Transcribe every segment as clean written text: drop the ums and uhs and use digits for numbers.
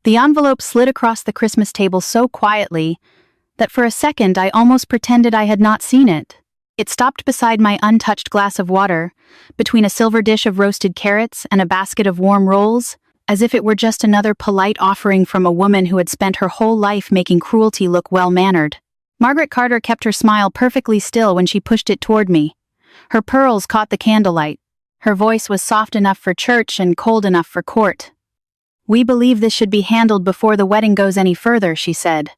The envelope slid across the Christmas table so quietly that for a second I almost pretended I had not seen it. It stopped beside my untouched glass of water, between a silver dish of roasted carrots and a basket of warm rolls, as if it were just another polite offering from a woman who had spent her whole life making cruelty look well-mannered. Margaret Carter kept her smile perfectly still when she pushed it toward me. Her pearls caught the candlelight. Her voice was soft enough for church and cold enough for court. "We believe this should be handled before the wedding goes any further," she said.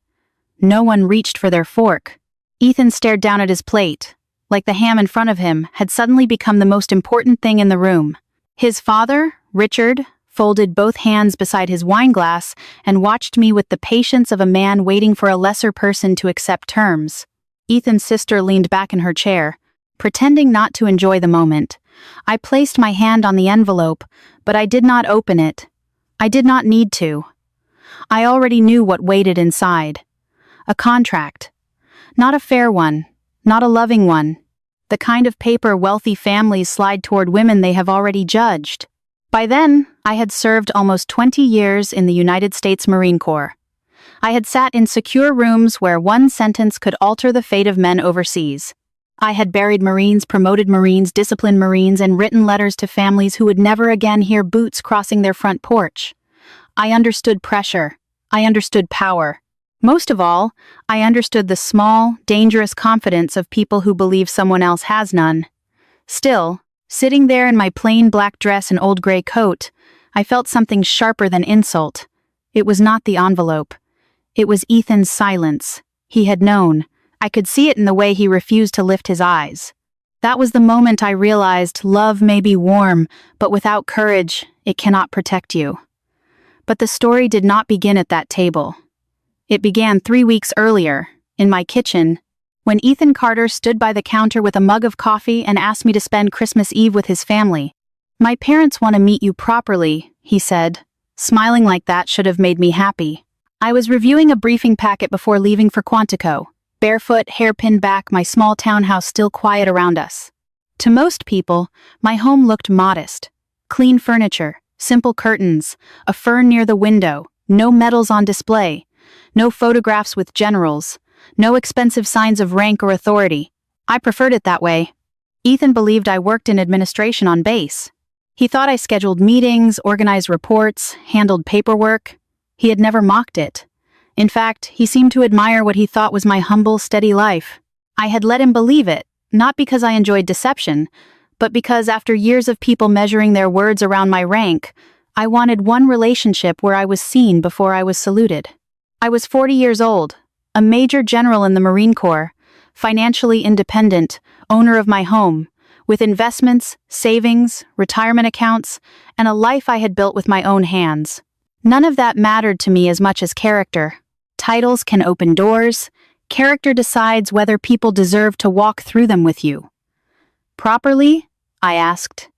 No one reached for their fork. Ethan stared down at his plate, like the ham in front of him had suddenly become the most important thing in the room. His father, Richard, folded both hands beside his wineglass and watched me with the patience of a man waiting for a lesser person to accept terms. Ethan's sister leaned back in her chair, pretending not to enjoy the moment. I placed my hand on the envelope, but I did not open it. I did not need to. I already knew what waited inside. A contract. Not a fair one. Not a loving one. The kind of paper wealthy families slide toward women they have already judged. By then, I had served almost 20 years in the United States Marine Corps. I had sat in secure rooms where one sentence could alter the fate of men overseas. I had buried Marines, promoted Marines, disciplined Marines, and written letters to families who would never again hear boots crossing their front porch. I understood pressure. I understood power. Most of all, I understood the small, dangerous confidence of people who believe someone else has none. Still, sitting there in my plain black dress and old gray coat, I felt something sharper than insult. It was not the envelope. It was Ethan's silence. He had known. I could see it in the way he refused to lift his eyes. That was the moment I realized love may be warm, but without courage, it cannot protect you. But the story did not begin at that table. It began 3 weeks earlier, in my kitchen, when Ethan Carter stood by the counter with a mug of coffee and asked me to spend Christmas Eve with his family. "My parents want to meet you properly," he said. Smiling like that should have made me happy. I was reviewing a briefing packet before leaving for Quantico, barefoot, hair pinned back, my small townhouse still quiet around us. To most people, my home looked modest. Clean furniture, simple curtains, a fern near the window, no medals on display, no photographs with generals, no expensive signs of rank or authority. I preferred it that way. Ethan believed I worked in administration on base. He thought I scheduled meetings, organized reports, handled paperwork. He had never mocked it. In fact, he seemed to admire what he thought was my humble, steady life. I had let him believe it, not because I enjoyed deception, but because after years of people measuring their words around my rank, I wanted one relationship where I was seen before I was saluted. I was 40 years old, a major general in the Marine Corps, financially independent, owner of my home, with investments, savings, retirement accounts, and a life I had built with my own hands. None of that mattered to me as much as character. Titles can open doors. Character decides whether people deserve to walk through them with you. "Properly?" I asked.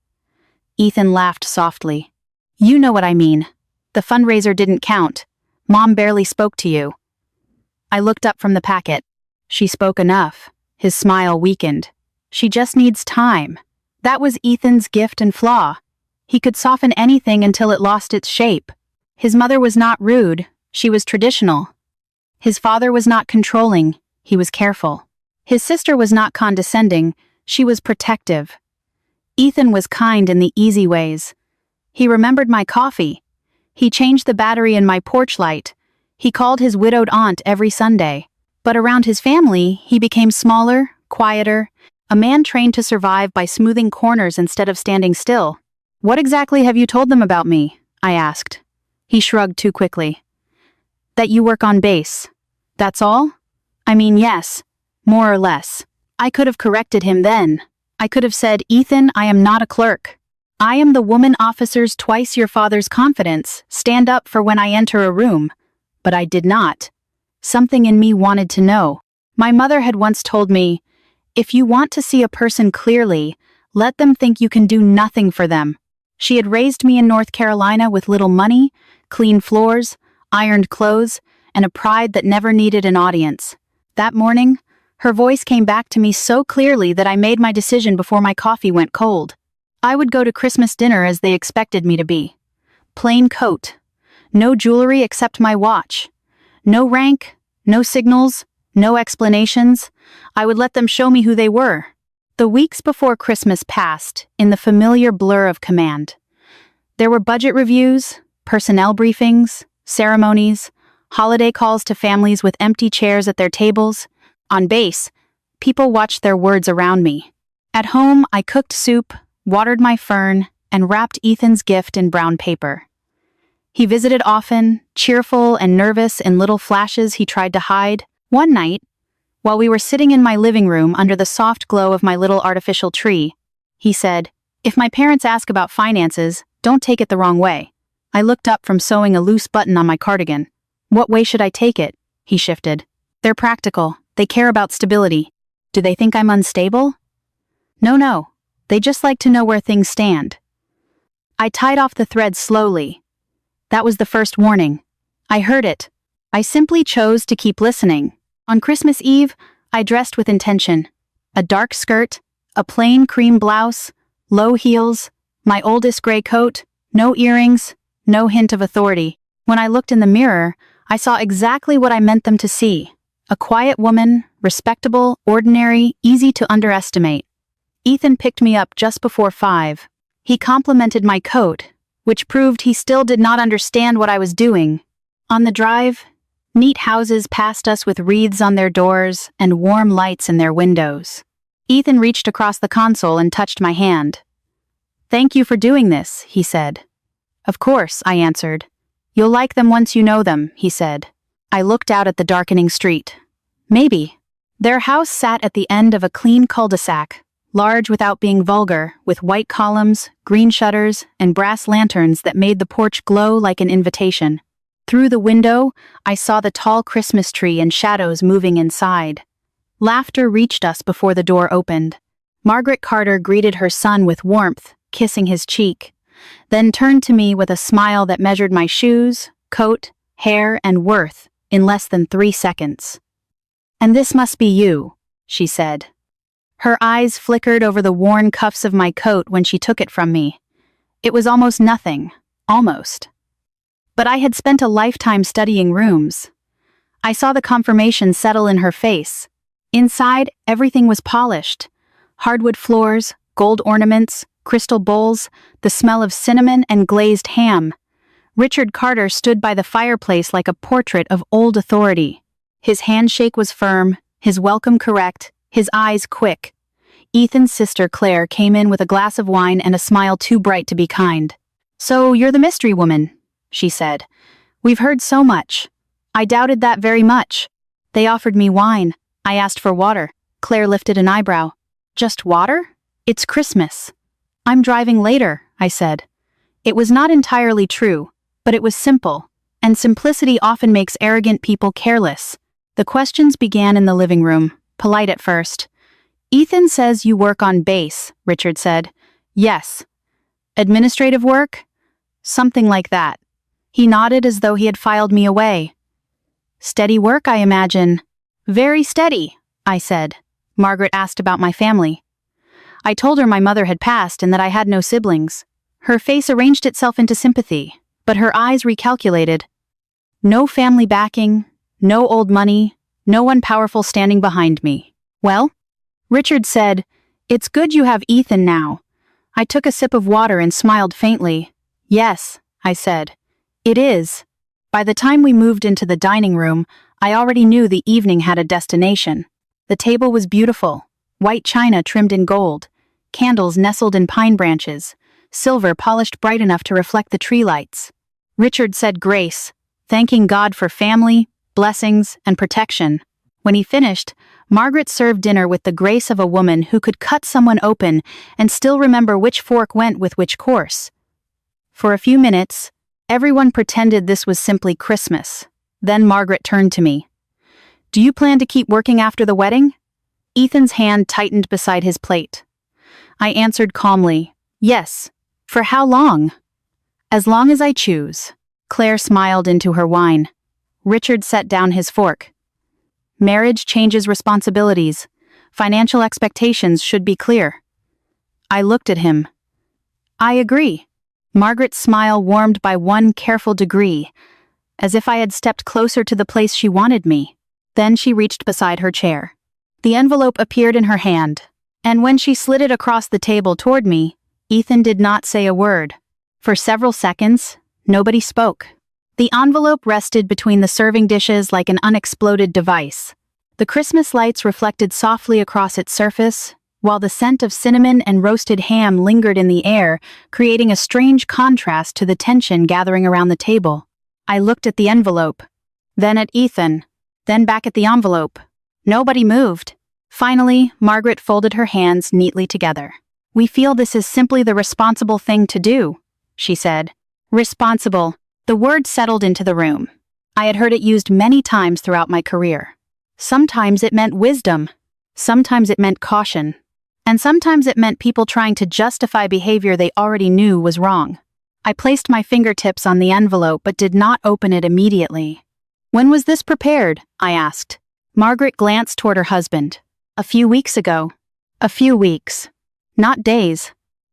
Ethan laughed softly. "You know what I mean. The fundraiser didn't count. Mom barely spoke to you." I looked up from the packet. She spoke enough. His smile weakened. "She just needs time." That was Ethan's gift and flaw. He could soften anything until it lost its shape. His mother was not rude, she was traditional. His father was not controlling, he was careful. His sister was not condescending, she was protective. Ethan was kind in the easy ways. He remembered my coffee. He changed the battery in my porch light. He called his widowed aunt every Sunday. But around his family, he became smaller, quieter, a man trained to survive by smoothing corners instead of standing still. "What exactly have you told them about me?" I asked. He shrugged too quickly. "That you work on base. That's all? I mean, yes, more or less." I could have corrected him then. I could have said, "Ethan, I am not a clerk. I am the woman officers twice your father's confidence, stand up for when I enter a room." But I did not. Something in me wanted to know. My mother had once told me, "If you want to see a person clearly, let them think you can do nothing for them." She had raised me in North Carolina with little money, clean floors, ironed clothes, and a pride that never needed an audience. That morning, her voice came back to me so clearly that I made my decision before my coffee went cold. I would go to Christmas dinner as they expected me to be. Plain coat. No jewelry except my watch. No rank, no signals, no explanations. I would let them show me who they were. The weeks before Christmas passed in the familiar blur of command. There were budget reviews, personnel briefings, ceremonies, holiday calls to families with empty chairs at their tables. On base, people watched their words around me. At home, I cooked soup, watered my fern, and wrapped Ethan's gift in brown paper. He visited often, cheerful and nervous in little flashes he tried to hide. One night, while we were sitting in my living room under the soft glow of my little artificial tree, he said, "If my parents ask about finances, don't take it the wrong way." I looked up from sewing a loose button on my cardigan. "What way should I take it?" He shifted. "They're practical. They care about stability. Do they think I'm unstable?" No. They just like to know where things stand." I tied off the thread slowly. That was the first warning. I heard it. I simply chose to keep listening. On Christmas Eve, I dressed with intention. A dark skirt, a plain cream blouse, low heels, my oldest gray coat, no earrings, no hint of authority. When I looked in the mirror, I saw exactly what I meant them to see. A quiet woman, respectable, ordinary, easy to underestimate. Ethan picked me up just before 5. He complimented my coat, which proved he still did not understand what I was doing. On the drive, neat houses passed us with wreaths on their doors and warm lights in their windows. Ethan reached across the console and touched my hand. "Thank you for doing this," he said. "Of course," I answered. "You'll like them once you know them," he said. I looked out at the darkening street. Maybe. Their house sat at the end of a clean cul-de-sac, large without being vulgar, with white columns, green shutters, and brass lanterns that made the porch glow like an invitation. Through the window, I saw the tall Christmas tree and shadows moving inside. Laughter reached us before the door opened. Margaret Carter greeted her son with warmth, kissing his cheek, then turned to me with a smile that measured my shoes, coat, hair, and worth in less than 3 seconds. "And this must be you," she said. Her eyes flickered over the worn cuffs of my coat when she took it from me. It was almost nothing. Almost. But I had spent a lifetime studying rooms. I saw the confirmation settle in her face. Inside, everything was polished. Hardwood floors, gold ornaments, crystal bowls, the smell of cinnamon and glazed ham. Richard Carter stood by the fireplace like a portrait of old authority. His handshake was firm, his welcome correct, his eyes quick. Ethan's sister Claire came in with a glass of wine and a smile too bright to be kind. "So you're the mystery woman," she said. "We've heard so much." I doubted that very much. They offered me wine. I asked for water. Claire lifted an eyebrow. "Just water? It's Christmas." "I'm driving later," I said. It was not entirely true, but it was simple, and simplicity often makes arrogant people careless. The questions began in the living room, polite at first. "Ethan says you work on base," Richard said. "Yes." "Administrative work?" "Something like that." He nodded as though he had filed me away. "Steady work, I imagine." "Very steady," I said. Margaret asked about my family. I told her my mother had passed and that I had no siblings. Her face arranged itself into sympathy, but her eyes recalculated. No family backing, no old money, no one powerful standing behind me. "Well?" Richard said, "It's good you have Ethan now." I took a sip of water and smiled faintly. "Yes," I said. "It is." By the time we moved into the dining room, I already knew the evening had a destination. The table was beautiful, white china trimmed in gold, candles nestled in pine branches, silver polished bright enough to reflect the tree lights. Richard said grace, thanking God for family, blessings, and protection. When he finished, Margaret served dinner with the grace of a woman who could cut someone open and still remember which fork went with which course. For a few minutes, everyone pretended this was simply Christmas. Then Margaret turned to me. "Do you plan to keep working after the wedding?" Ethan's hand tightened beside his plate. I answered calmly, "Yes." "For how long?" "As long as I choose." Claire smiled into her wine. Richard set down his fork. "Marriage changes responsibilities. Financial expectations should be clear." I looked at him. "I agree." Margaret's smile warmed by one careful degree, as if I had stepped closer to the place she wanted me. Then she reached beside her chair. The envelope appeared in her hand, and when she slid it across the table toward me, Ethan did not say a word. For several seconds, nobody spoke. The envelope rested between the serving dishes like an unexploded device. The Christmas lights reflected softly across its surface, while the scent of cinnamon and roasted ham lingered in the air, creating a strange contrast to the tension gathering around the table. I looked at the envelope, then at Ethan, then back at the envelope. Nobody moved. Finally, Margaret folded her hands neatly together. "We feel this is simply the responsible thing to do," she said. Responsible. The word settled into the room. I had heard it used many times throughout my career. Sometimes it meant wisdom. Sometimes it meant caution. And sometimes it meant people trying to justify behavior they already knew was wrong. I placed my fingertips on the envelope but did not open it immediately. "When was this prepared?" I asked. Margaret glanced toward her husband. "A few weeks ago." "A few weeks. Not days.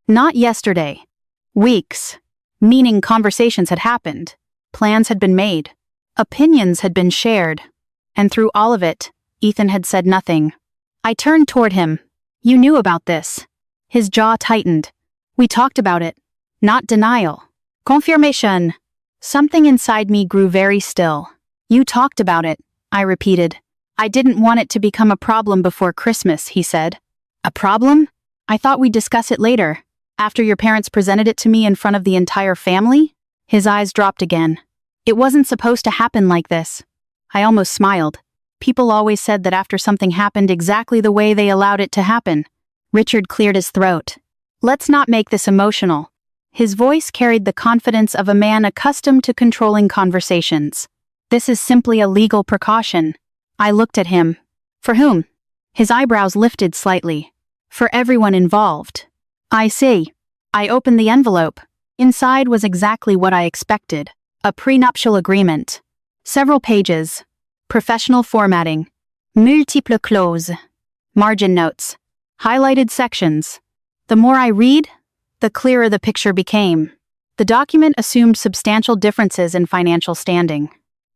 Not yesterday. Weeks." Meaning conversations had happened. Plans had been made. Opinions had been shared. And through all of it, Ethan had said nothing. I turned toward him. "You knew about this." His jaw tightened. "We talked about it." Not denial. Confirmation. Something inside me grew very still. "You talked about it," I repeated. "I didn't want it to become a problem before Christmas," he said. "A problem? I thought we'd discuss it later, after your parents presented it to me in front of the entire family?" His eyes dropped again. "It wasn't supposed to happen like this." I almost smiled. People always said that after something happened exactly the way they allowed it to happen. Richard cleared his throat. "Let's not make this emotional." His voice carried the confidence of a man accustomed to controlling conversations. "This is simply a legal precaution." I looked at him. "For whom?" His eyebrows lifted slightly. "For everyone involved." "I see." I opened the envelope. Inside was exactly what I expected. A prenuptial agreement. Several pages. Professional formatting. Multiple clauses. Margin notes. Highlighted sections. The more I read, the clearer the picture became. The document assumed substantial differences in financial standing.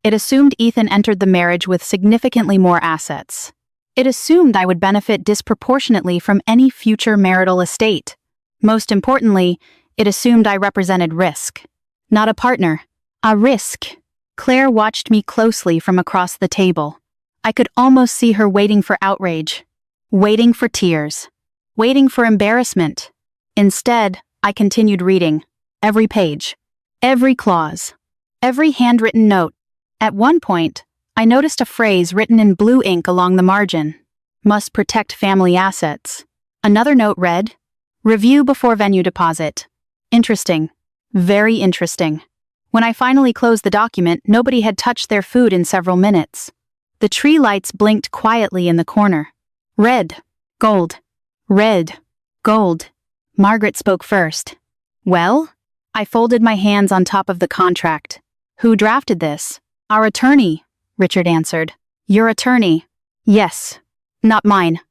It assumed Ethan entered the marriage with significantly more assets. It assumed I would benefit disproportionately from any future marital estate. Most importantly, it assumed I represented risk. Not a partner. A risk. Claire watched me closely from across the table. I could almost see her waiting for outrage. Waiting for tears. Waiting for embarrassment. Instead, I continued reading. Every page. Every clause. Every handwritten note. At one point, I noticed a phrase written in blue ink along the margin. Must protect family assets. Another note read, "Review before venue deposit." Interesting. Very interesting. When I finally closed the document, nobody had touched their food in several minutes. The tree lights blinked quietly in the corner. Red. Gold. Red. Gold. Margaret spoke first. "Well?" I folded my hands on top of the contract. "Who drafted this?" "Our attorney," Richard answered. "Your attorney?" "Yes." "Not mine."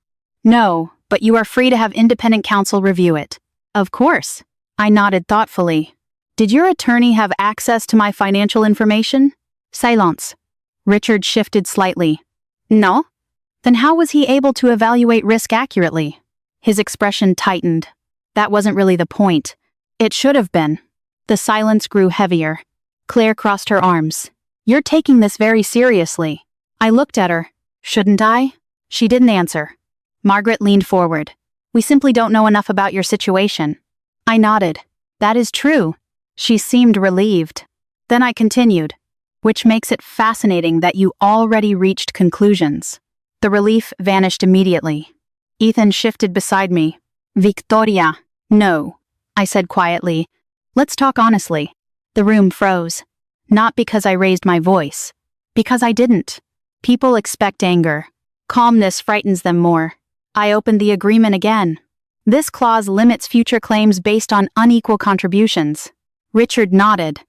"No, but you are free to have independent counsel review it." "Of course." I nodded thoughtfully. "Did your attorney have access to my financial information?" Silence. Richard shifted slightly. "No." "Then how was he able to evaluate risk accurately?" His expression tightened. That wasn't really the point. It should have been. The silence grew heavier. Claire crossed her arms. "You're taking this very seriously." I looked at her. "Shouldn't I?" She didn't answer. Margaret leaned forward. "We simply don't know enough about your situation." I nodded. "That is true." She seemed relieved. Then I continued, "Which makes it fascinating that you already reached conclusions." The relief vanished immediately. Ethan shifted beside me. "Victoria." "No," I said quietly. "Let's talk honestly." The room froze. Not because I raised my voice. Because I didn't. People expect anger. Calmness frightens them more. I opened the agreement again. "This clause limits future claims based on unequal contributions." Richard nodded.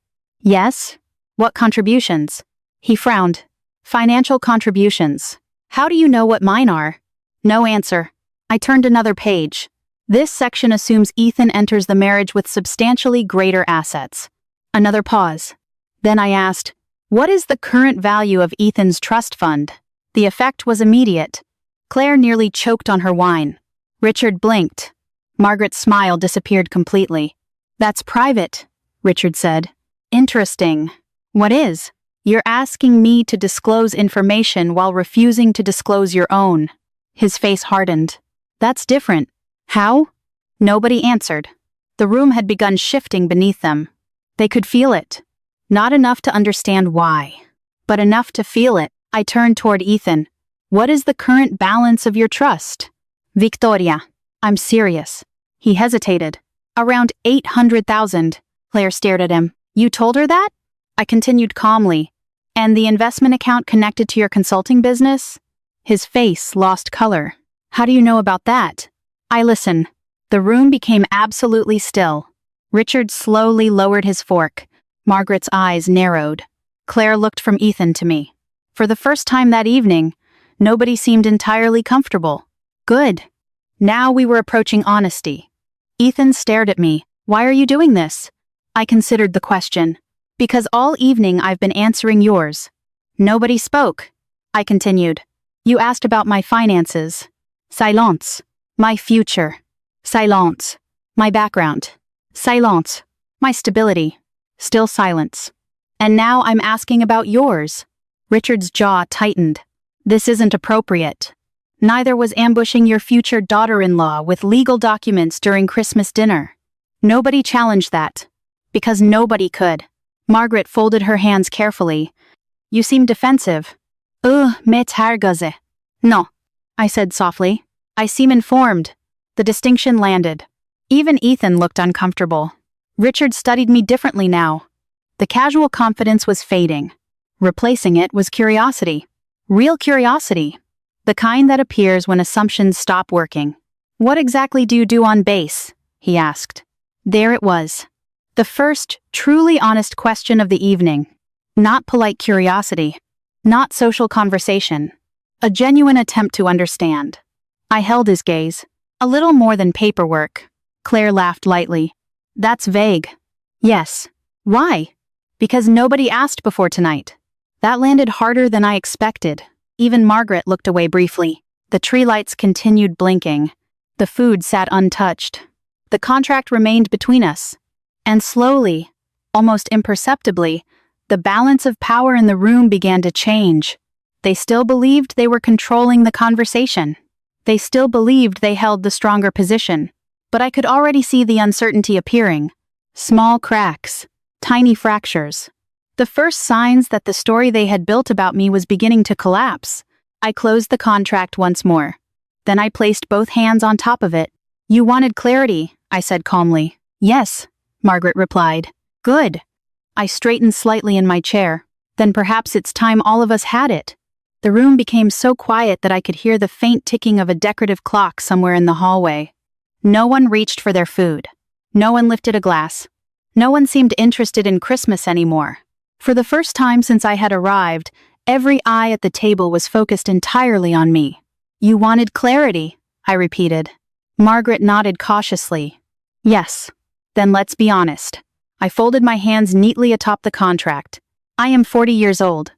"Yes? What contributions?" He frowned. "Financial contributions. How do you know what mine are?" No answer. I turned another page. This section assumes Ethan enters the marriage with substantially greater assets. Another pause. Then I asked, what is the current value of Ethan's trust fund? The effect was immediate. Claire nearly choked on her wine. Richard blinked. Margaret's smile disappeared completely. That's private, Richard said. Interesting. What is? You're asking me to disclose information while refusing to disclose your own. His face hardened. That's different. How? Nobody answered. The room had begun shifting beneath them. They could feel it. Not enough to understand why, but enough to feel it. I turned toward Ethan. What is the current balance of your trust? Victoria. I'm serious. He hesitated. Around 800,000. Claire stared at him. You told her that? I continued calmly. And the investment account connected to your consulting business? His face lost color. How do you know about that? I listen. The room became absolutely still. Richard slowly lowered his fork. Margaret's eyes narrowed. Claire looked from Ethan to me. For the first time that evening, nobody seemed entirely comfortable. Good. Now we were approaching honesty. Ethan stared at me. Why are you doing this? I considered the question. Because all evening I've been answering yours. Nobody spoke. I continued. You asked about my finances. Silence. My future. Silence. My background. Silence. My stability. Still silence. And now I'm asking about yours. Richard's jaw tightened. This isn't appropriate. Neither was ambushing your future daughter-in-law with legal documents during Christmas dinner. Nobody challenged that. Because nobody could. Margaret folded her hands carefully. You seem defensive. Met hergaze. No, I said softly. I seem informed. The distinction landed. Even Ethan looked uncomfortable. Richard studied me differently now. The casual confidence was fading. Replacing it was curiosity. Real curiosity. The kind that appears when assumptions stop working. What exactly do you do on base? He asked. There it was. The first, truly honest question of the evening. Not polite curiosity. Not social conversation. A genuine attempt to understand. I held his gaze. A little more than paperwork. Claire laughed lightly. That's vague. Yes. Why? Because nobody asked before tonight. That landed harder than I expected. Even Margaret looked away briefly. The tree lights continued blinking. The food sat untouched. The contract remained between us. And slowly, almost imperceptibly, the balance of power in the room began to change. They still believed they were controlling the conversation. They still believed they held the stronger position. But I could already see the uncertainty appearing. Small cracks. Tiny fractures. The first signs that the story they had built about me was beginning to collapse. I closed the contract once more. Then I placed both hands on top of it. You wanted clarity, I said calmly. Yes, Margaret replied. Good. I straightened slightly in my chair. Then perhaps it's time all of us had it. The room became so quiet that I could hear the faint ticking of a decorative clock somewhere in the hallway. No one reached for their food. No one lifted a glass. No one seemed interested in Christmas anymore. For the first time since I had arrived, every eye at the table was focused entirely on me. You wanted clarity, I repeated. Margaret nodded cautiously. Yes. Then let's be honest. I folded my hands neatly atop the contract. I am 40 years old.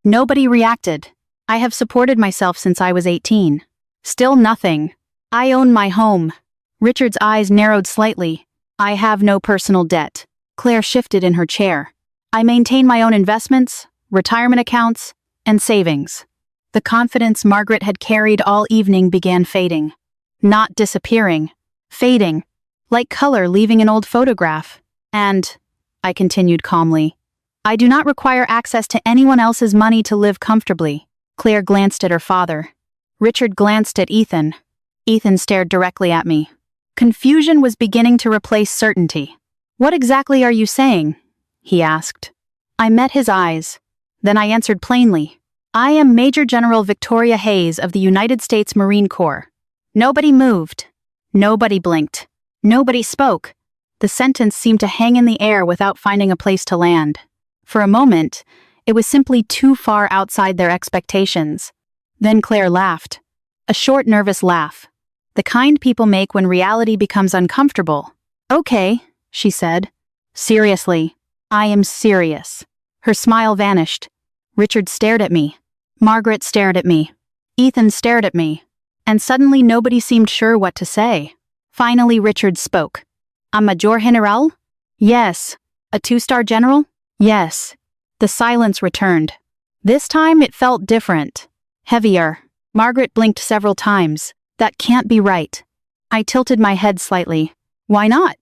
Nobody reacted. I have supported myself since I was 18. Still nothing. I own my home. Richard's eyes narrowed slightly. I have no personal debt. Claire shifted in her chair. I maintain my own investments, retirement accounts, and savings. The confidence Margaret had carried all evening began fading. Not disappearing. Fading. Like color leaving an old photograph. And, I continued calmly, I do not require access to anyone else's money to live comfortably. Claire glanced at her father. Richard glanced at Ethan. Ethan stared directly at me. Confusion was beginning to replace certainty. What exactly are you saying? He asked. I met his eyes. Then I answered plainly. I am Major General Victoria Hayes of the United States Marine Corps. Nobody moved. Nobody blinked. Nobody spoke. The sentence seemed to hang in the air without finding a place to land. For a moment, it was simply too far outside their expectations. Then Claire laughed. A short, nervous laugh. The kind people make when reality becomes uncomfortable. Okay, she said. Seriously. I am serious. Her smile vanished. Richard stared at me. Margaret stared at me. Ethan stared at me. And suddenly nobody seemed sure what to say. Finally Richard spoke. A Major General? Yes. A 2-star general? Yes. The silence returned. This time it felt different. Heavier. Margaret blinked several times. That can't be right. I tilted my head slightly. Why not?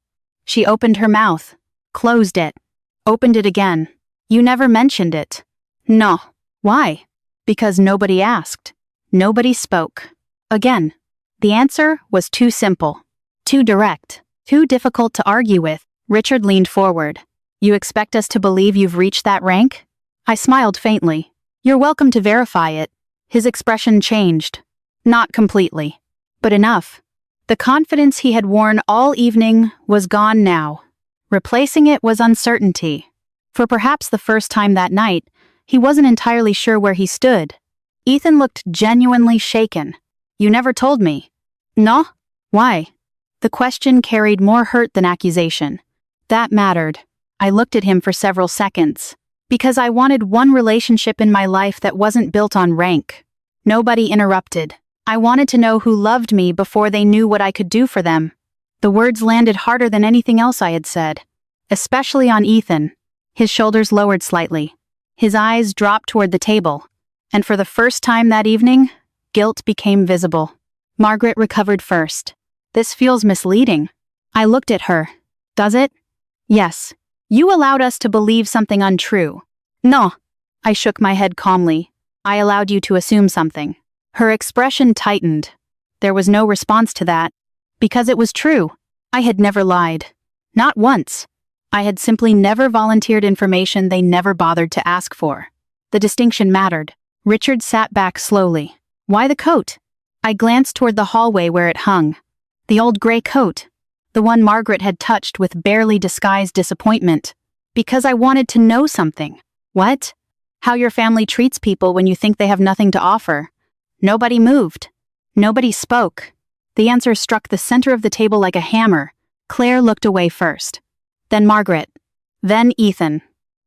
She opened her mouth. Closed it. Opened it again. You never mentioned it. No. Why? Because nobody asked. Nobody spoke. Again. The answer was too simple. Too direct. Too difficult to argue with. Richard leaned forward. You expect us to believe you've reached that rank? I smiled faintly. You're welcome to verify it. His expression changed. Not completely. But enough. The confidence he had worn all evening was gone now. Replacing it was uncertainty. For perhaps the first time that night, he wasn't entirely sure where he stood. Ethan looked genuinely shaken. You never told me. No? Why? The question carried more hurt than accusation. That mattered. I looked at him for several seconds. Because I wanted one relationship in my life that wasn't built on rank. Nobody interrupted. I wanted to know who loved me before they knew what I could do for them. The words landed harder than anything else I had said. Especially on Ethan. His shoulders lowered slightly. His eyes dropped toward the table. And for the first time that evening, guilt became visible. Margaret recovered first. This feels misleading. I looked at her. Does it? Yes. You allowed us to believe something untrue. No. I shook my head calmly. I allowed you to assume something. Her expression tightened. There was no response to that. Because it was true. I had never lied. Not once. I had simply never volunteered information they never bothered to ask for. The distinction mattered. Richard sat back slowly. Why the coat? I glanced toward the hallway where it hung. The old gray coat. The one Margaret had touched with barely disguised disappointment. Because I wanted to know something. What? How your family treats people when you think they have nothing to offer. Nobody moved. Nobody spoke. The answer struck the center of the table like a hammer. Claire looked away first. Then Margaret. Then Ethan.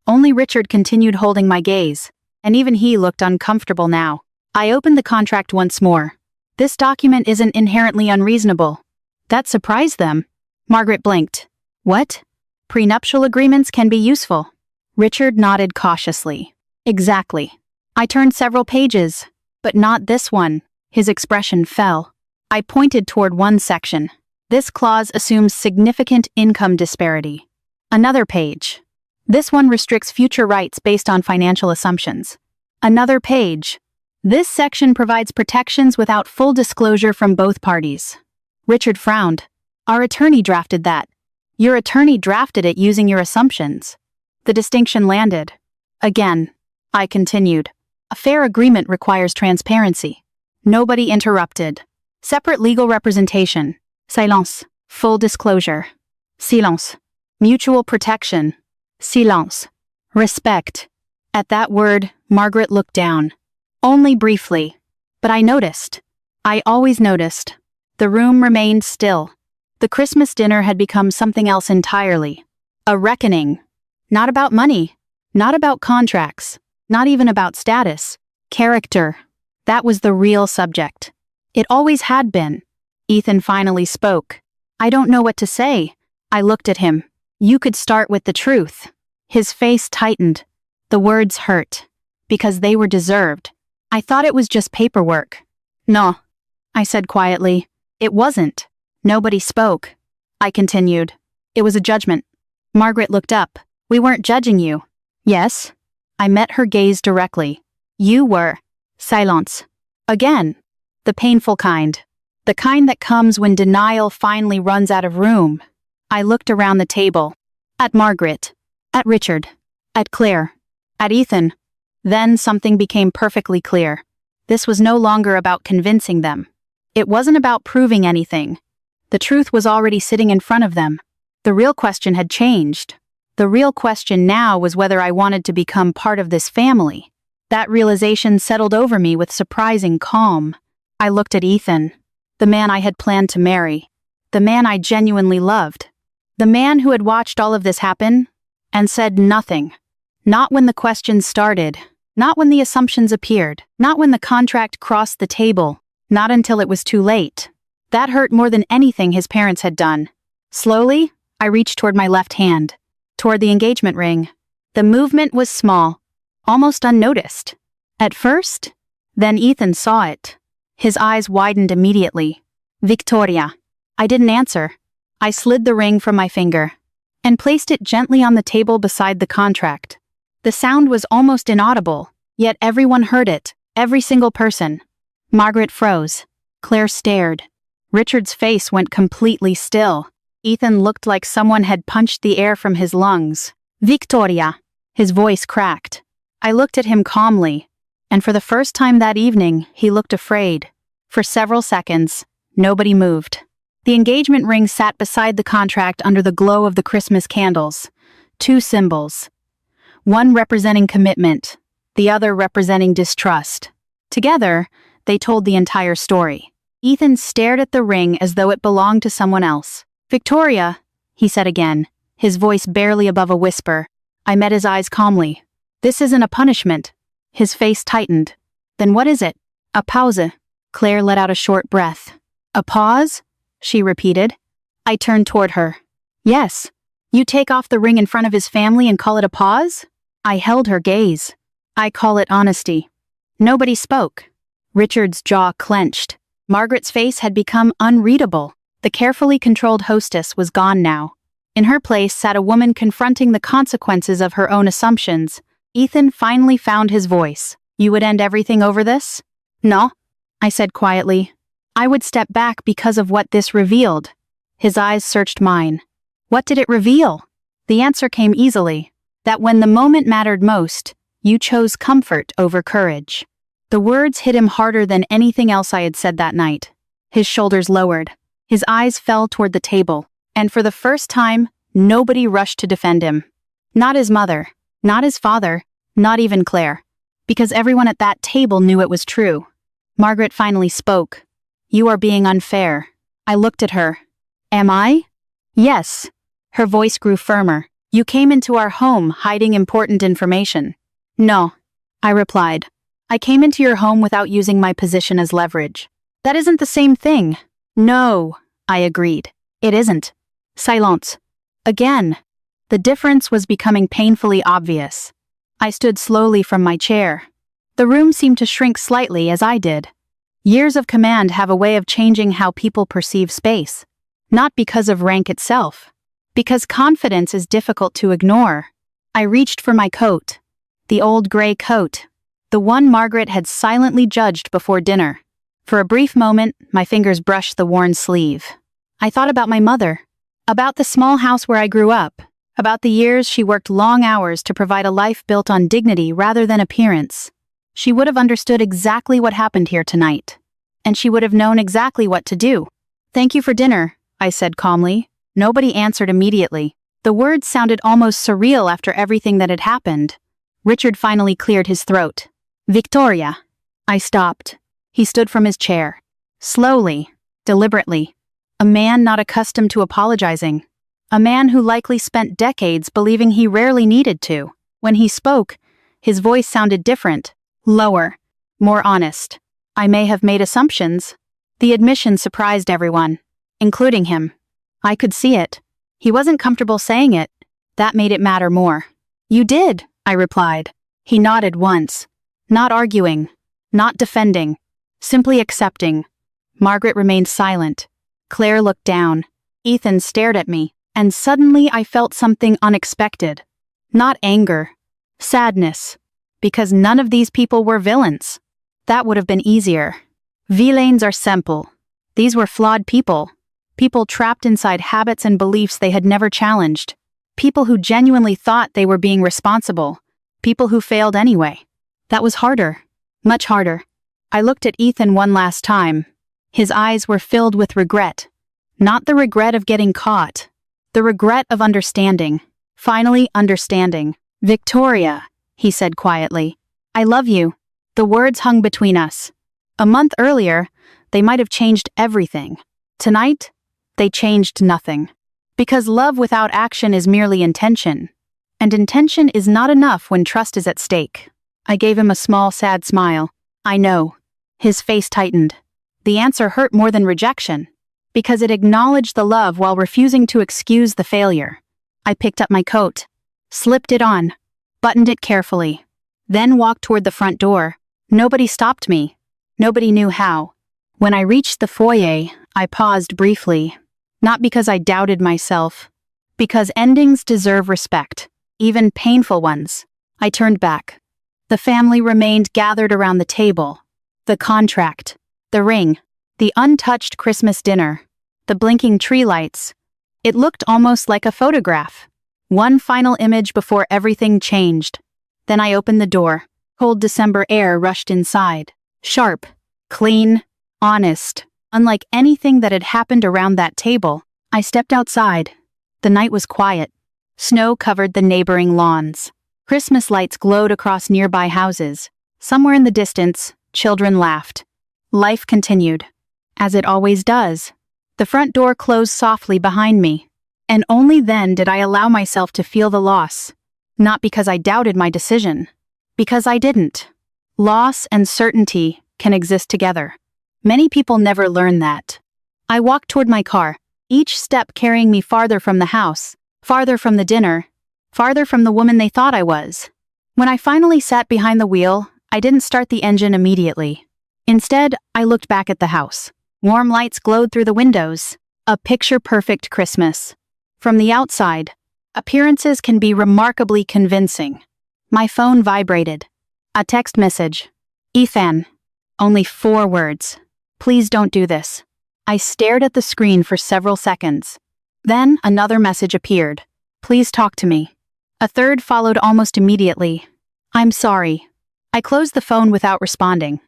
Only Richard continued holding my gaze, and even he looked uncomfortable now. I opened the contract once more. This document isn't inherently unreasonable. That surprised them. Margaret blinked. What? Prenuptial agreements can be useful. Richard nodded cautiously. Exactly. I turned several pages, but not this one. His expression fell. I pointed toward one section. This clause assumes significant income disparity. Another page. This one restricts future rights based on financial assumptions. Another page. This section provides protections without full disclosure from both parties. Richard frowned. Our attorney drafted that. Your attorney drafted it using your assumptions. The distinction landed. Again. I continued. A fair agreement requires transparency. Nobody interrupted. Separate legal representation. Silence. Full disclosure. Silence. Mutual protection. Silence. Respect. At that word, Margaret looked down. Only briefly. But I noticed. I always noticed. The room remained still. The Christmas dinner had become something else entirely. A reckoning. Not about money. Not about contracts. Not even about status. Character. That was the real subject. It always had been. Ethan finally spoke. I don't know what to say. I looked at him. You could start with the truth. His face tightened. The words hurt. Because they were deserved. I thought it was just paperwork. No. I said quietly. It wasn't. Nobody spoke. I continued. It was a judgment. Margaret looked up. We weren't judging you. Yes. I met her gaze directly. You were. Silence. Again. The painful kind. The kind that comes when denial finally runs out of room. I looked around the table. At Margaret. At Richard. At Claire. At Ethan. Then something became perfectly clear. This was no longer about convincing them. It wasn't about proving anything. The truth was already sitting in front of them. The real question had changed. The real question now was whether I wanted to become part of this family. That realization settled over me with surprising calm. I looked at Ethan. The man I had planned to marry. The man I genuinely loved. The man who had watched all of this happen and said nothing. Not when the questions started. Not when the assumptions appeared. Not when the contract crossed the table. Not until it was too late. That hurt more than anything his parents had done. Slowly, I reached toward my left hand. Toward the engagement ring. The movement was small. Almost unnoticed. At first, then Ethan saw it. His eyes widened immediately. Victoria. I didn't answer. I slid the ring from my finger and placed it gently on the table beside the contract. The sound was almost inaudible, yet everyone heard it, every single person. Margaret froze. Claire stared. Richard's face went completely still. Ethan looked like someone had punched the air from his lungs. Victoria. His voice cracked. I looked at him calmly, and for the first time that evening, he looked afraid. For several seconds, nobody moved. The engagement ring sat beside the contract under the glow of the Christmas candles. Two symbols. One representing commitment, the other representing distrust. Together, they told the entire story. Ethan stared at the ring as though it belonged to someone else. Victoria, he said again, his voice barely above a whisper. I met his eyes calmly. This isn't a punishment. His face tightened. Then what is it? A pause. Claire let out a short breath. A pause? She repeated. I turned toward her. Yes. You take off the ring in front of his family and call it a pause? I held her gaze. I call it honesty. Nobody spoke. Richard's jaw clenched. Margaret's face had become unreadable. The carefully controlled hostess was gone now. In her place sat a woman confronting the consequences of her own assumptions. Ethan finally found his voice. You would end everything over this? No, I said quietly. I would step back because of what this revealed. His eyes searched mine. What did it reveal? The answer came easily. That when the moment mattered most, you chose comfort over courage. The words hit him harder than anything else I had said that night. His shoulders lowered. His eyes fell toward the table. And for the first time, nobody rushed to defend him. Not his mother. Not his father. Not even Claire. Because everyone at that table knew it was true. Margaret finally spoke. You are being unfair. I looked at her. Am I? Yes. Her voice grew firmer. You came into our home hiding important information. No, I replied. I came into your home without using my position as leverage. That isn't the same thing. No, I agreed. It isn't. Silence. Again. The difference was becoming painfully obvious. I stood slowly from my chair. The room seemed to shrink slightly as I did. Years of command have a way of changing how people perceive space. Not because of rank itself. Because confidence is difficult to ignore. I reached for my coat. The old gray coat. The one Margaret had silently judged before dinner. For a brief moment, my fingers brushed the worn sleeve. I thought about my mother. About the small house where I grew up. About the years she worked long hours to provide a life built on dignity rather than appearance. She would have understood exactly what happened here tonight. And she would have known exactly what to do. Thank you for dinner, I said calmly. Nobody answered immediately. The words sounded almost surreal after everything that had happened. Richard finally cleared his throat. Victoria. I stopped. He stood from his chair. Slowly, deliberately. A man not accustomed to apologizing. A man who likely spent decades believing he rarely needed to. When he spoke, his voice sounded different. Lower. More honest. I may have made assumptions. The admission surprised everyone, including him. I could see it. He wasn't comfortable saying it. That made it matter more. You did, I replied. He nodded once. Not arguing. Not defending. Simply accepting. Margaret remained silent. Claire looked down. Ethan stared at me, and suddenly I felt something unexpected. Not anger. Sadness. Because none of these people were villains. That would have been easier. Villains are simple. These were flawed people. People trapped inside habits and beliefs they had never challenged. People who genuinely thought they were being responsible. People who failed anyway. That was harder. Much harder. I looked at Ethan one last time. His eyes were filled with regret. Not the regret of getting caught. The regret of understanding. Finally understanding. Victoria, he said quietly. I love you. The words hung between us. A month earlier, They might have changed everything. Tonight, they changed nothing. Because love without action is merely intention. And intention is not enough when trust is at stake. I gave him a small, sad smile. I know. His face tightened. The answer hurt more than rejection. Because it acknowledged the love while refusing to excuse the failure. I picked up my coat, slipped it on, buttoned it carefully, then walked toward the front door. Nobody stopped me. Nobody knew how. When I reached the foyer, I paused briefly. Not because I doubted myself. Because endings deserve respect, even painful ones. I turned back. The family remained gathered around the table. The contract, the ring, the untouched Christmas dinner, the blinking tree lights. It looked almost like a photograph. One final image before everything changed. Then I opened the door. Cold December air rushed inside. Sharp, clean, honest. Unlike anything that had happened around that table, I stepped outside. The night was quiet. Snow covered the neighboring lawns. Christmas lights glowed across nearby houses. Somewhere in the distance, children laughed. Life continued. As it always does. The front door closed softly behind me. And only then did I allow myself to feel the loss. Not because I doubted my decision. Because I didn't. Loss and certainty can exist together. Many people never learn that. I walked toward my car, each step carrying me farther from the house, farther from the dinner, farther from the woman they thought I was. When I finally sat behind the wheel, I didn't start the engine immediately. Instead, I looked back at the house. Warm lights glowed through the windows. A picture-perfect Christmas. From the outside, appearances can be remarkably convincing. My phone vibrated. A text message. Ethan. Only 4 words. Please don't do this. I stared at the screen for several seconds. Then another message appeared. Please talk to me. A third followed almost immediately. I'm sorry. I closed the phone without responding.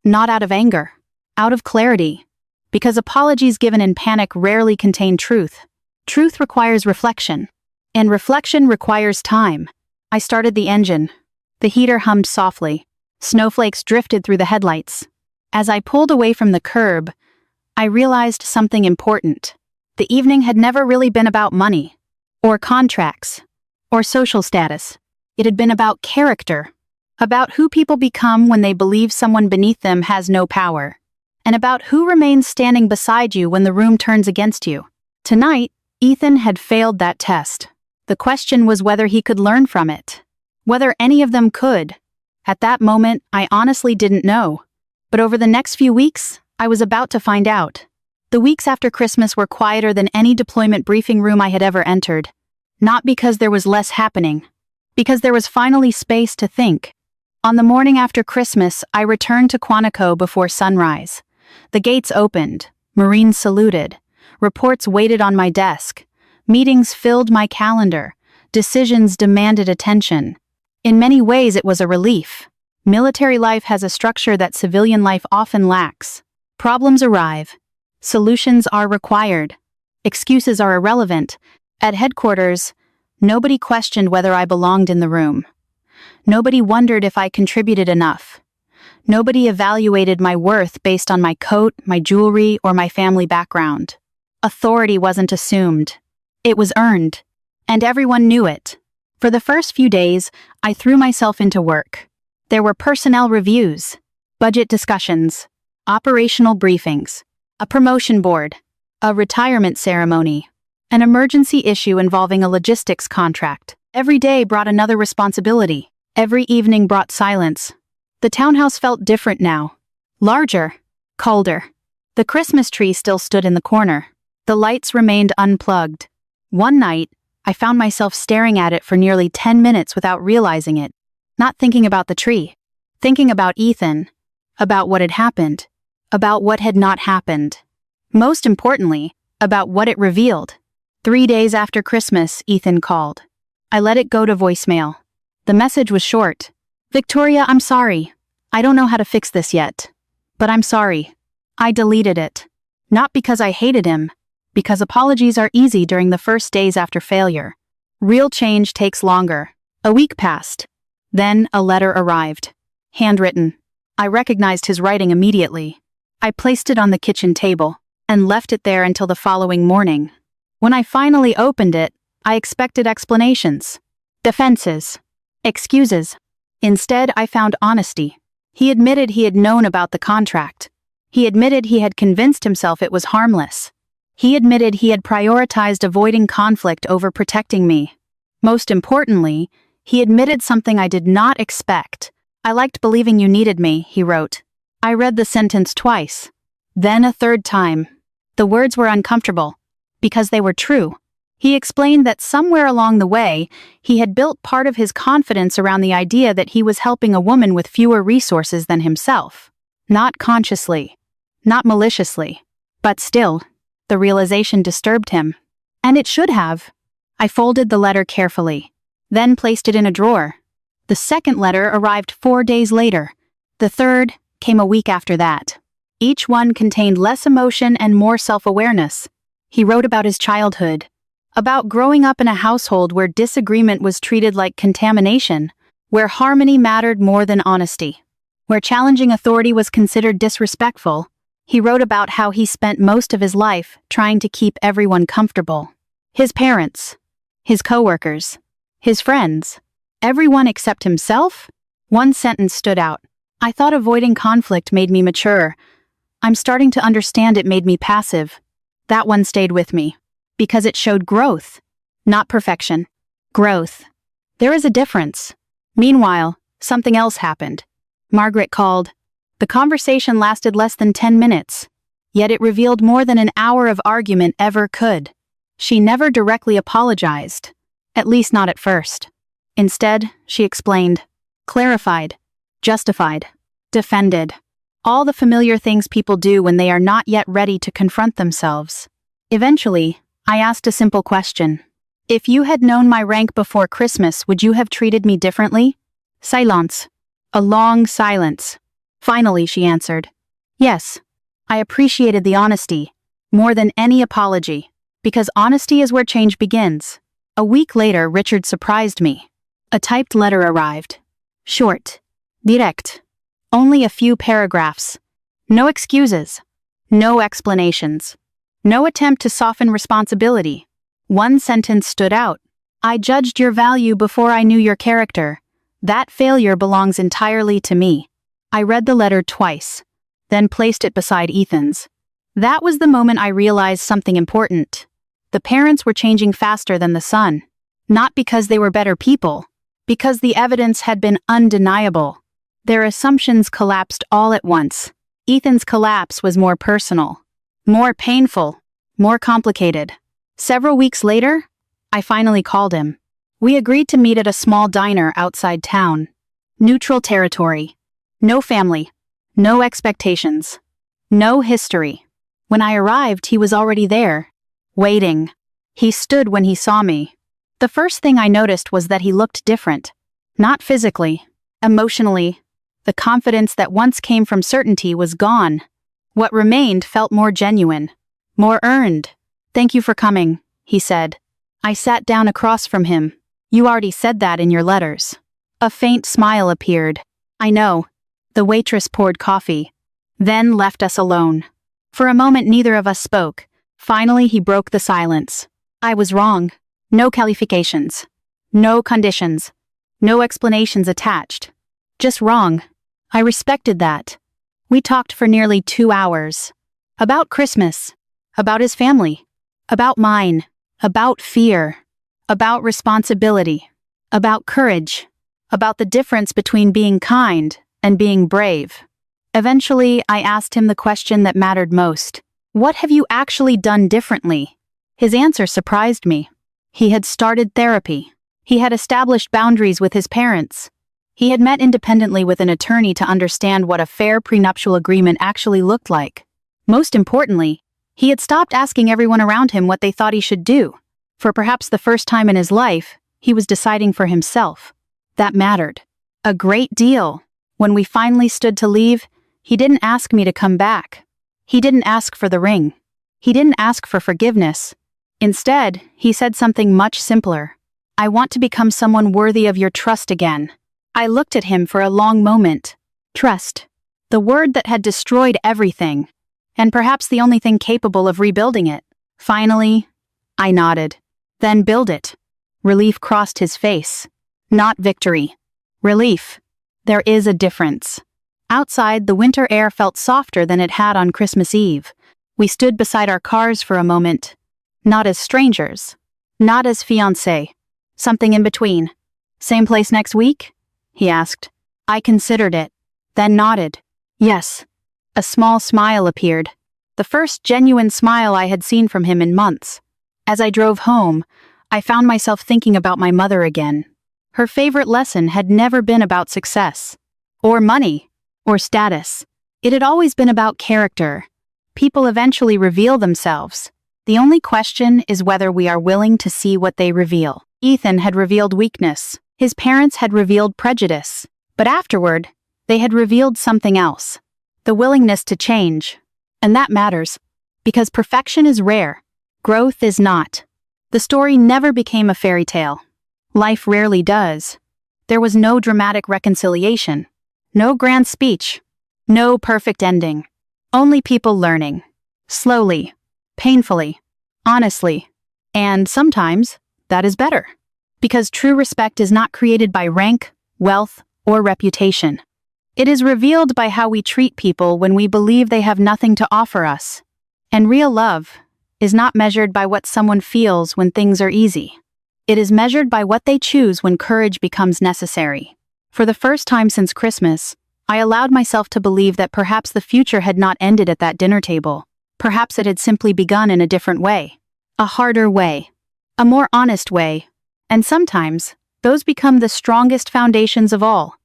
Not out of anger. Out of clarity. Because apologies given in panic rarely contain truth. Truth requires reflection. And reflection requires time. I started the engine. The heater hummed softly. Snowflakes drifted through the headlights. As I pulled away from the curb, I realized something important. The evening had never really been about money, or contracts, or social status. It had been about character, about who people become when they believe someone beneath them has no power, and about who remains standing beside you when the room turns against you. Tonight, Ethan had failed that test. The question was whether he could learn from it. Whether any of them could. At that moment, I honestly didn't know. But over the next few weeks, I was about to find out. The weeks after Christmas were quieter than any deployment briefing room I had ever entered. Not because there was less happening. Because there was finally space to think. On the morning after Christmas, I returned to Quantico before sunrise. The gates opened. Marines saluted. Reports waited on my desk. Meetings filled my calendar. Decisions demanded attention. In many ways, it was a relief. Military life has a structure that civilian life often lacks. Problems arrive. Solutions are required. Excuses are irrelevant. At headquarters, nobody questioned whether I belonged in the room. Nobody wondered if I contributed enough. Nobody evaluated my worth based on my coat, my jewelry, or my family background. Authority wasn't assumed. It was earned. And everyone knew it. For the first few days, I threw myself into work. There were personnel reviews, budget discussions, operational briefings, a promotion board, a retirement ceremony, an emergency issue involving a logistics contract. Every day brought another responsibility. Every evening brought silence. The townhouse felt different now. Larger, colder. The Christmas tree still stood in the corner. The lights remained unplugged. One night, I found myself staring at it for nearly 10 minutes without realizing it. Not thinking about the tree. Thinking about Ethan. About what had happened. About what had not happened. Most importantly, about what it revealed. 3 days after Christmas, Ethan called. I let it go to voicemail. The message was short. Victoria, I'm sorry. I don't know how to fix this yet. But I'm sorry. I deleted it. Not because I hated him. Because apologies are easy during the first days after failure. Real change takes longer. A week passed. Then a letter arrived. Handwritten. I recognized his writing immediately. I placed it on the kitchen table and left it there until the following morning. When I finally opened it, I expected explanations, defenses, excuses. Instead, I found honesty. He admitted he had known about the contract. He admitted he had convinced himself it was harmless. He admitted he had prioritized avoiding conflict over protecting me. Most importantly, he admitted something I did not expect. "I liked believing you needed me," he wrote. I read the sentence twice, then a third time. The words were uncomfortable, because they were true. He explained that somewhere along the way, he had built part of his confidence around the idea that he was helping a woman with fewer resources than himself. Not consciously, not maliciously, but still, the realization disturbed him. And it should have. I folded the letter carefully, then placed it in a drawer. The second letter arrived 4 days later. The third came a week after that. Each one contained less emotion and more self-awareness. He wrote about his childhood, about growing up in a household where disagreement was treated like contamination, where harmony mattered more than honesty, where challenging authority was considered disrespectful. He wrote about how he spent most of his life trying to keep everyone comfortable. His parents, his coworkers, his friends, everyone except himself? One sentence stood out. "I thought avoiding conflict made me mature. I'm starting to understand it made me passive." That one stayed with me, because it showed growth, not perfection. Growth. There is a difference. Meanwhile, something else happened. Margaret called. The conversation lasted less than 10 minutes, yet it revealed more than an hour of argument ever could. She never directly apologized, at least not at first. Instead, she explained, clarified, justified, defended. All the familiar things people do when they are not yet ready to confront themselves. Eventually, I asked a simple question. "If you had known my rank before Christmas, would you have treated me differently?" Silence. A long silence. Finally, she answered, "Yes." I appreciated the honesty, more than any apology, because honesty is where change begins. A week later, Richard surprised me. A typed letter arrived. Short. Direct. Only a few paragraphs. No excuses. No explanations. No attempt to soften responsibility. One sentence stood out. "I judged your value before I knew your character. That failure belongs entirely to me." I read the letter twice, then placed it beside Ethan's. That was the moment I realized something important. The parents were changing faster than the son. Not because they were better people, because the evidence had been undeniable. Their assumptions collapsed all at once. Ethan's collapse was more personal, more painful, more complicated. Several weeks later, I finally called him. We agreed to meet at a small diner outside town. Neutral territory. No family. No expectations. No history. When I arrived, he was already there, waiting. He stood when he saw me. The first thing I noticed was that he looked different. Not physically, emotionally. The confidence that once came from certainty was gone. What remained felt more genuine, more earned. "Thank you for coming," he said. I sat down across from him. "You already said that in your letters." A faint smile appeared. "I know." The waitress poured coffee, then left us alone. For a moment neither of us spoke. Finally he broke the silence. "I was wrong. No qualifications. No conditions. No explanations attached. Just wrong." I respected that. We talked for nearly 2 hours. About Christmas. About his family. About mine. About fear. About responsibility. About courage. About the difference between being kind and being brave. Eventually, I asked him the question that mattered most. "What have you actually done differently?" His answer surprised me. He had started therapy. He had established boundaries with his parents. He had met independently with an attorney to understand what a fair prenuptial agreement actually looked like. Most importantly, he had stopped asking everyone around him what they thought he should do. For perhaps the first time in his life, he was deciding for himself. That mattered. A great deal. When we finally stood to leave, he didn't ask me to come back. He didn't ask for the ring. He didn't ask for forgiveness. Instead, he said something much simpler. "I want to become someone worthy of your trust again." I looked at him for a long moment. Trust. The word that had destroyed everything. and perhaps the only thing capable of rebuilding it. Finally, I nodded. Then build it. Relief crossed his face. Not victory. Relief. There is a difference. Outside, the winter air felt softer than it had on Christmas Eve. We stood beside our cars for a moment. Not as strangers. Not as fiancé. Something in between. Same place next week? He asked. I considered it, then nodded. Yes. A small smile appeared. The first genuine smile I had seen from him in months. As I drove home, I found myself thinking about my mother again. Her favorite lesson had never been about success, or money, or status. It had always been about character. People eventually reveal themselves. The only question is whether we are willing to see what they reveal. Ethan had revealed weakness. His parents had revealed prejudice. But afterward, they had revealed something else. The willingness to change. And that matters. Because perfection is rare. Growth is not. The story never became a fairy tale. Life rarely does. There was no dramatic reconciliation. No grand speech. No perfect ending. Only people learning. Slowly. Painfully. Honestly. And sometimes, that is better. Because true respect is not created by rank, wealth, or reputation. It is revealed by how we treat people when we believe they have nothing to offer us. And real love is not measured by what someone feels when things are easy. It is measured by what they choose when courage becomes necessary. For the first time since Christmas, I allowed myself to believe that perhaps the future had not ended at that dinner table. Perhaps it had simply begun in a different way. A harder way. A more honest way. And sometimes, those become the strongest foundations of all.